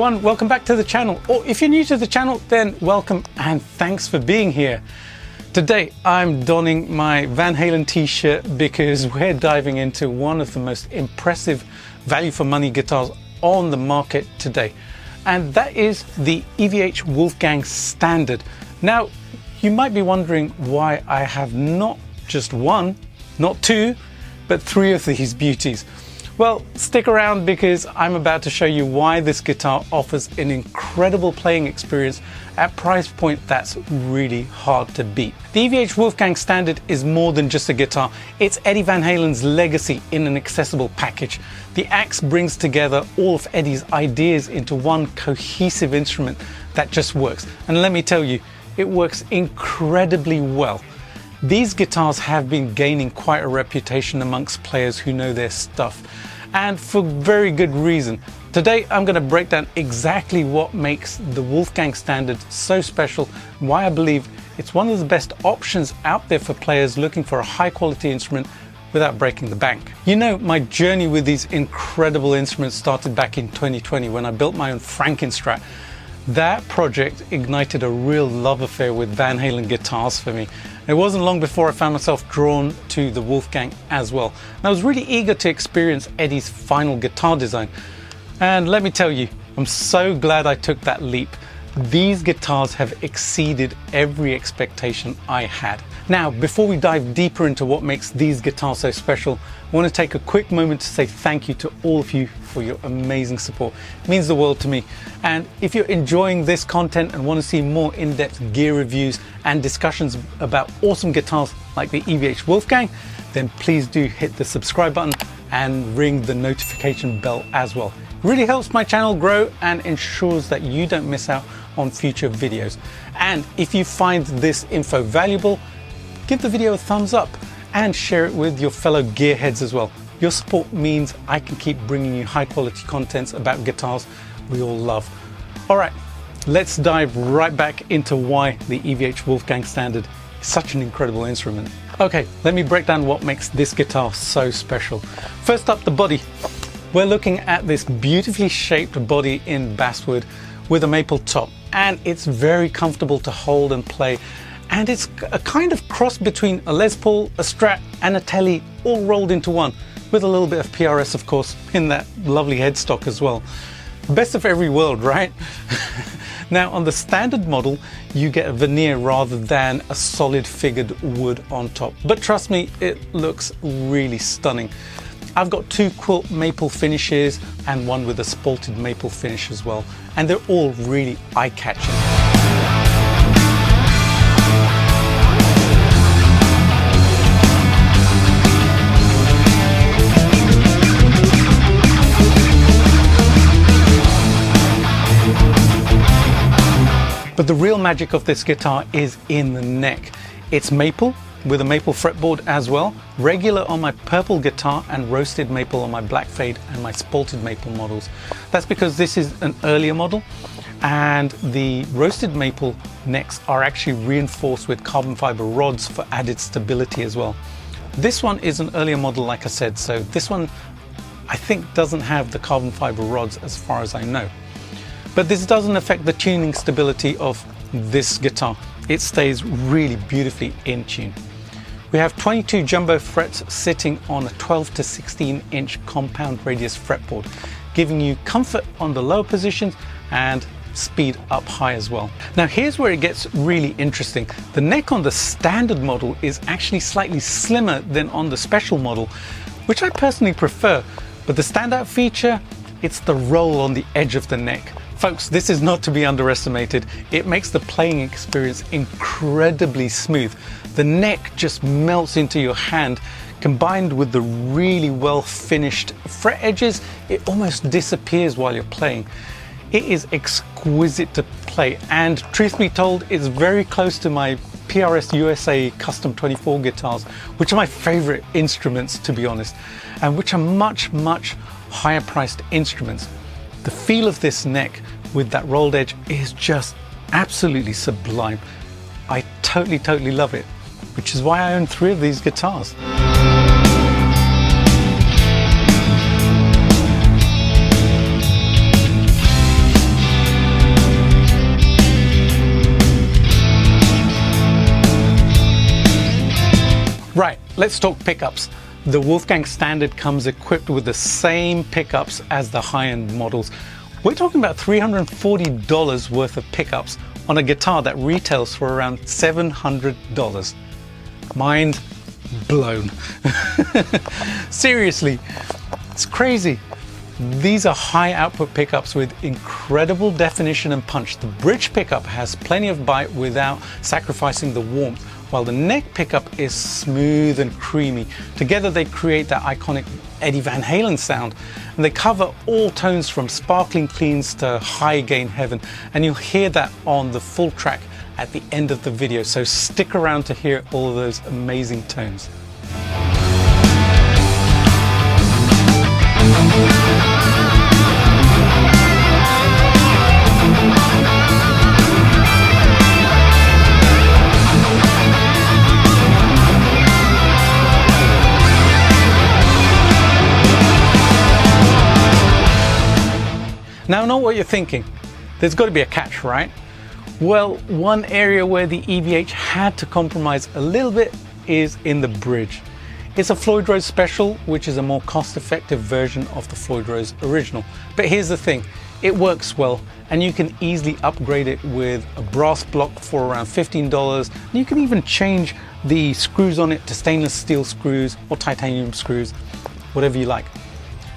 everyone, welcome back to the channel. Or if you're new to the channel, then welcome and thanks for being here. Today I'm donning my Van Halen t-shirt because we're diving into one of the most impressive value for money guitars on the market today. And that is the EVH Wolfgang Standard. Now, you might be wondering why I have not just one, not two, but three of these beauties. Well, stick around because I'm about to show you why this guitar offers an incredible playing experience at a price point that's really hard to beat. The EVH Wolfgang Standard is more than just a guitar. It's Eddie Van Halen's legacy in an accessible package. The axe brings together all of Eddie's ideas into one cohesive instrument that just works. And let me tell you, it works incredibly well. These guitars have been gaining quite a reputation amongst players who know their stuff, and for very good reason. Today I'm going to break down exactly what makes the Wolfgang Standard so special, and why I believe it's one of the best options out there for players looking for a high quality instrument without breaking the bank. You know, my journey with these incredible instruments started back in 2020 when I built my own Frankenstrat. That project ignited a real love affair with Van Halen guitars for me. It wasn't long before I found myself drawn to the Wolfgang as well. And I was really eager to experience Eddie's final guitar design. And let me tell you, I'm so glad I took that leap. These guitars have exceeded every expectation I had. Now, before we dive deeper into what makes these guitars so special, I want to take a quick moment to say thank you to all of you for your amazing support. It means the world to me. And if you're enjoying this content and want to see more in-depth gear reviews and discussions about awesome guitars like the EVH Wolfgang, then please do hit the subscribe button and ring the notification bell as well. It really helps my channel grow and ensures that you don't miss out on future videos. And if you find this info valuable, give the video a thumbs up and share it with your fellow gearheads as well. Your support means I can keep bringing you high quality contents about guitars we all love. All right, let's dive right back into why the EVH Wolfgang Standard is such an incredible instrument. Okay, let me break down what makes this guitar so special. First up, the body. We're looking at this beautifully shaped body in basswood with a maple top, and it's very comfortable to hold and play. And it's a kind of cross between a Les Paul, a Strat and a Tele all rolled into one, with a little bit of PRS of course in that lovely headstock as well. Best of every world, right? Now on the standard model you get a veneer rather than a solid figured wood on top, but trust me, it looks really stunning. I've got two quilt maple finishes and one with a spalted maple finish as well, and they're all really eye-catching. But the real magic of this guitar is in the neck. It's maple with a maple fretboard as well, regular on my purple guitar and roasted maple on my black fade and my spalted maple models. That's because this is an earlier model and the roasted maple necks are actually reinforced with carbon fiber rods for added stability as well. This one is an earlier model, like I said, so this one I think doesn't have the carbon fiber rods as far as I know. But this doesn't affect the tuning stability of this guitar. It stays really beautifully in tune. We have 22 jumbo frets sitting on a 12 to 16 inch compound radius fretboard, giving you comfort on the lower positions and speed up high as well. Now here's where it gets really interesting. The neck on the standard model is actually slightly slimmer than on the special model, which I personally prefer, but the standout feature, it's the roll on the edge of the neck. Folks, this is not to be underestimated. It makes the playing experience incredibly smooth. The neck just melts into your hand. Combined with the really well finished fret edges, it almost disappears while you're playing. It is exquisite to play, and truth be told, it's very close to my PRS USA Custom 24 guitars, which are my favorite instruments to be honest, and which are much higher priced instruments. The feel of this neck with that rolled edge is just absolutely sublime. I totally love it, which is why I own 3 of these guitars. let's talk pickups. The Wolfgang Standard comes equipped with the same pickups as the high-end models. We're talking about $340 worth of pickups on a guitar that retails for around $700. Mind blown. Seriously, it's crazy. These are high output pickups with incredible definition and punch. The bridge pickup has plenty of bite without sacrificing the warmth, while the neck pickup is smooth and creamy. Together they create that iconic Eddie Van Halen sound, and they cover all tones from sparkling cleans to high gain heaven, and you'll hear that on the full track at the end of the video, so stick around to hear all of those amazing tones. Now I know what you're thinking. There's got to be a catch, right? Well, one area where the EVH had to compromise a little bit is in the bridge. It's a Floyd Rose Special, which is a more cost-effective version of the Floyd Rose original. But here's the thing, it works well, and you can easily upgrade it with a brass block for around $15. And you can even change the screws on it to stainless steel screws or titanium screws, whatever you like.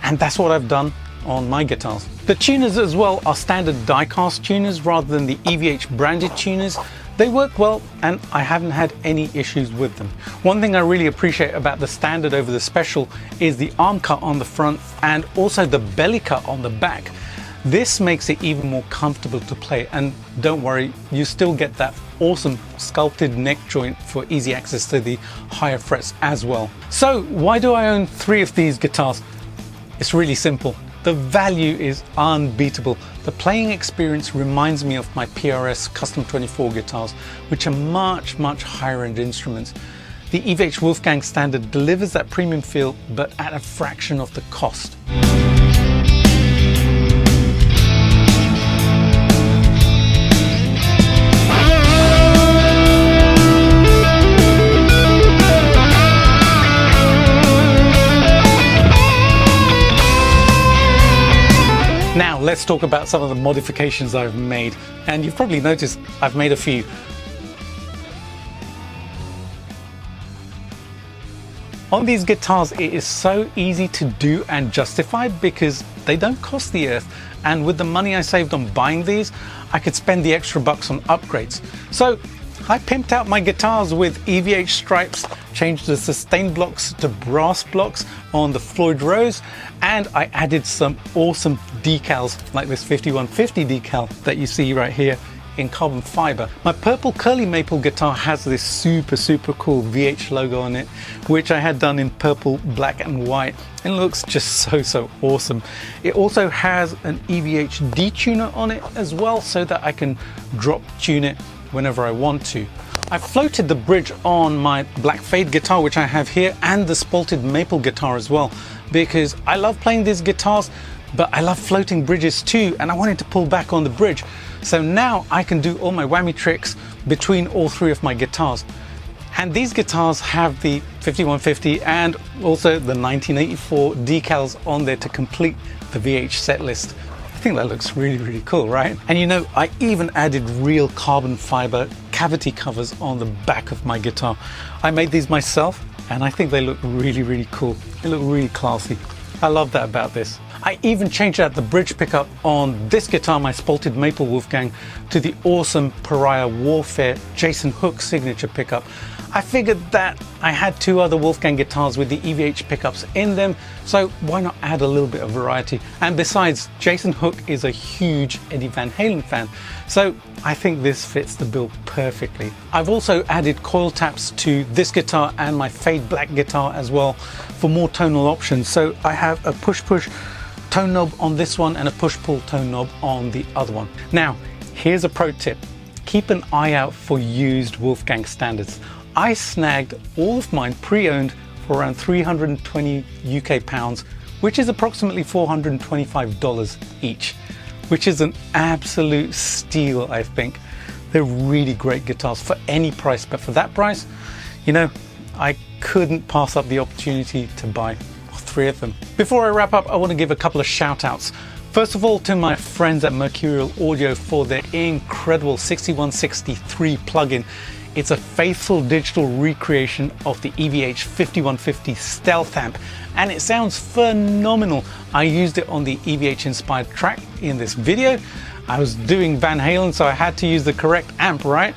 And that's what I've done on my guitars. The tuners as well are standard die-cast tuners rather than the EVH branded tuners. They work well and I haven't had any issues with them. One thing I really appreciate about the Standard over the Special is the arm cut on the front and also the belly cut on the back. This makes it even more comfortable to play, and don't worry, you still get that awesome sculpted neck joint for easy access to the higher frets as well. So why do I own 3 of these guitars? It's really simple. The value is unbeatable. The playing experience reminds me of my PRS Custom 24 guitars, which are much higher end instruments. The EVH Wolfgang Standard delivers that premium feel, but at a fraction of the cost. Now let's talk about some of the modifications I've made, and you've probably noticed I've made a few. On these guitars it is so easy to do and justify because they don't cost the earth, and with the money I saved on buying these I could spend the extra bucks on upgrades. So I pimped out my guitars with EVH stripes, changed the sustain blocks to brass blocks on the Floyd Rose, and I added some awesome decals like this 5150 decal that you see right here in carbon fiber. My purple curly maple guitar has this super cool VH logo on it, which I had done in purple, black and white. It looks just so awesome. It also has an EVH detuner on it as well, so that I can drop tune it whenever I want to. I floated the bridge on my black fade guitar, which I have here, and the spalted maple guitar as well, because I love playing these guitars, but I love floating bridges too, and I wanted to pull back on the bridge. So now I can do all my whammy tricks between all 3 of my guitars. And these guitars have the 5150 and also the 1984 decals on there to complete the VH set list. I think that looks really cool, right? And you know, I even added real carbon fiber cavity covers on the back of my guitar. I made these myself and I think they look really cool. They look really classy. I love that about this. I even changed out the bridge pickup on this guitar, my spalted maple Wolfgang, to the awesome Pariah Warfare Jason Hook signature pickup. I figured that I had 2 other Wolfgang guitars with the EVH pickups in them, so why not add a little bit of variety? And besides, Jason Hook is a huge Eddie Van Halen fan, so I think this fits the bill perfectly. I've also added coil taps to this guitar and my fade black guitar as well for more tonal options. So I have a push-push tone knob on this one and a push-pull tone knob on the other one. Now, here's a pro tip. Keep an eye out for used Wolfgang Standards. I snagged all of mine pre-owned for around 320 UK pounds, which is approximately $425 each, which is an absolute steal, I think. They're really great guitars for any price, but for that price, you know, I couldn't pass up the opportunity to buy 3 of them. Before I wrap up, I want to give a couple of shout outs. First of all, to my friends at Mercuriall Audio for their incredible 6163 plugin. It's a faithful digital recreation of the EVH 5150 Stealth amp, and it sounds phenomenal. I used it on the EVH inspired track in this video. I was doing Van Halen, so I had to use the correct amp, right?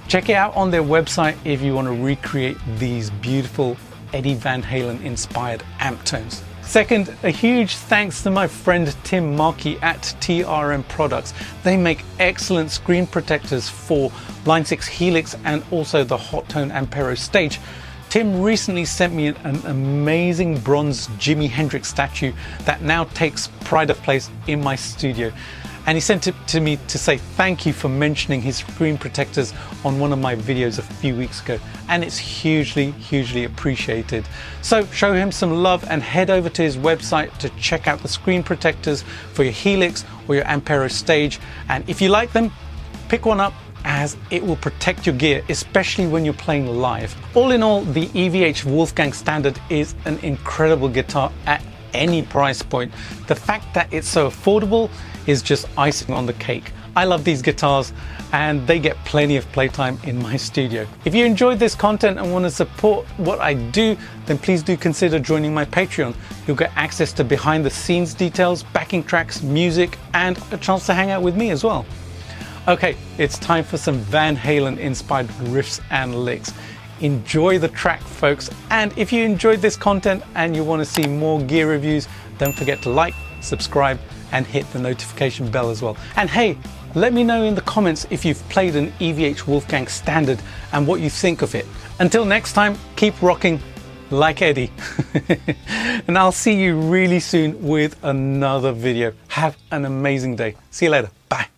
Check it out on their website if you want to recreate these beautiful Eddie Van Halen inspired amp tones. Second, a huge thanks to my friend Tim Markey at TRM Products. They make excellent screen protectors for Line 6 Helix and also the Hot Tone Ampero stage. Tim recently sent me an amazing bronze Jimi Hendrix statue that now takes pride of place in my studio. And he sent it to me to say thank you for mentioning his screen protectors on one of my videos a few weeks ago. And it's hugely appreciated. So show him some love and head over to his website to check out the screen protectors for your Helix or your Ampero stage. And if you like them, pick one up, as it will protect your gear, especially when you're playing live. All in all, the EVH Wolfgang Standard is an incredible guitar at any price point. The fact that it's so affordable is just icing on the cake. I love these guitars and they get plenty of playtime in my studio. If you enjoyed this content and want to support what I do, then please do consider joining my Patreon. You'll get access to behind the scenes details, backing tracks, music, and a chance to hang out with me as well. Okay, it's time for some Van Halen inspired riffs and licks. Enjoy the track, folks, and if you enjoyed this content and you want to see more gear reviews, don't forget to like, subscribe, and hit the notification bell as well. And hey, let me know in the comments if you've played an EVH Wolfgang Standard and what you think of it. Until next time, keep rocking like Eddie. And I'll see you really soon with another video. Have an amazing day. See you later. Bye.